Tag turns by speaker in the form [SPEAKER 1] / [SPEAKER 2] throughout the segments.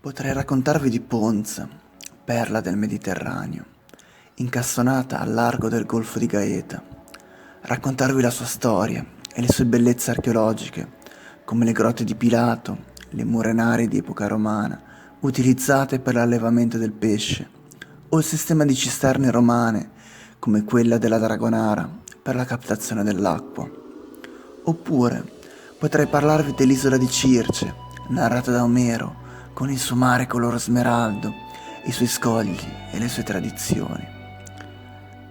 [SPEAKER 1] Potrei raccontarvi di Ponza, perla del Mediterraneo, incastonata al largo del Golfo di Gaeta, raccontarvi la sua storia e le sue bellezze archeologiche, come le grotte di Pilato, le murenarie di epoca romana, utilizzate per l'allevamento del pesce, o il sistema di cisterne romane, come quella della Dragonara, per la captazione dell'acqua. Oppure potrei parlarvi dell'isola di Circe, narrata da Omero, con il suo mare color smeraldo, i suoi scogli e le sue tradizioni.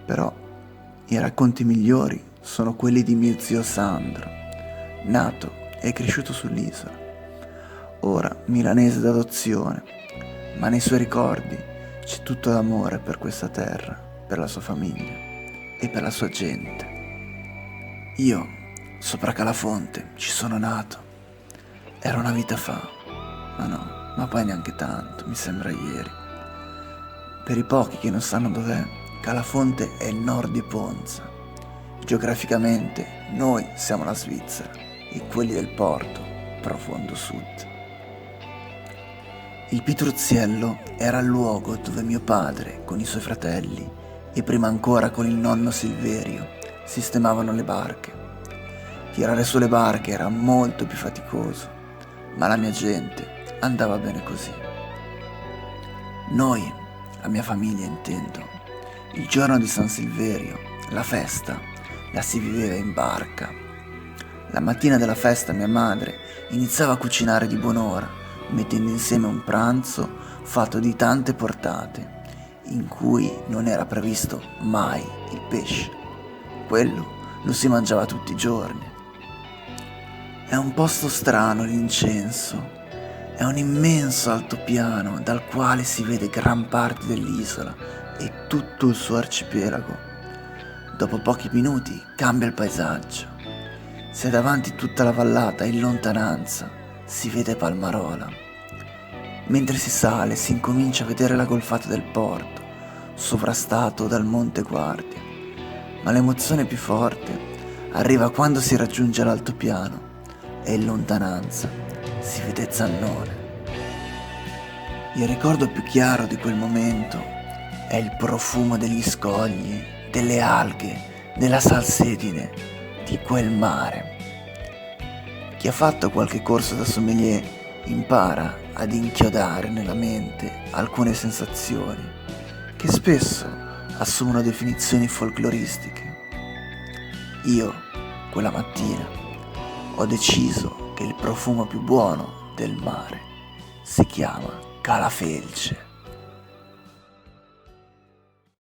[SPEAKER 1] Però i racconti migliori sono quelli di mio zio Sandro, nato e cresciuto sull'isola, ora milanese d'adozione, ma nei suoi ricordi c'è tutto l'amore per questa terra, per la sua famiglia e per la sua gente. Io, sopra Calafonte, ci sono nato. Era una vita fa, ma no, ma poi neanche tanto, mi sembra ieri. Per i pochi che non sanno dov'è, Calafonte è il nord di Ponza. Geograficamente noi siamo la Svizzera e quelli del porto, profondo sud. Il Pitruzziello era il luogo dove mio padre, con i suoi fratelli, e prima ancora con il nonno Silverio, sistemavano le barche. Tirare su le barche era molto più faticoso, ma la mia gente andava bene così. Noi, la mia famiglia intendo, il giorno di San Silverio, la festa, la si viveva in barca. La mattina della festa mia madre iniziava a cucinare di buon'ora, mettendo insieme un pranzo fatto di tante portate, in cui non era previsto mai il pesce. Quello lo si mangiava tutti i giorni. È un posto strano l'incenso. È un immenso altopiano dal quale si vede gran parte dell'isola e tutto il suo arcipelago. Dopo pochi minuti cambia il paesaggio. Si è davanti tutta la vallata e in lontananza si vede Palmarola. Mentre si sale si incomincia a vedere la golfata del porto, sovrastato dal Monte Guardia. Ma l'emozione più forte arriva quando si raggiunge l'altopiano e in lontananza si vede Zannone. Il ricordo più chiaro di quel momento è il profumo degli scogli, delle alghe, della salsedine, di quel mare. Chi ha fatto qualche corso da sommelier impara ad inchiodare nella mente alcune sensazioni che spesso assumono definizioni folcloristiche. Io, quella mattina, ho deciso che il profumo più buono del mare si chiama Calafelce.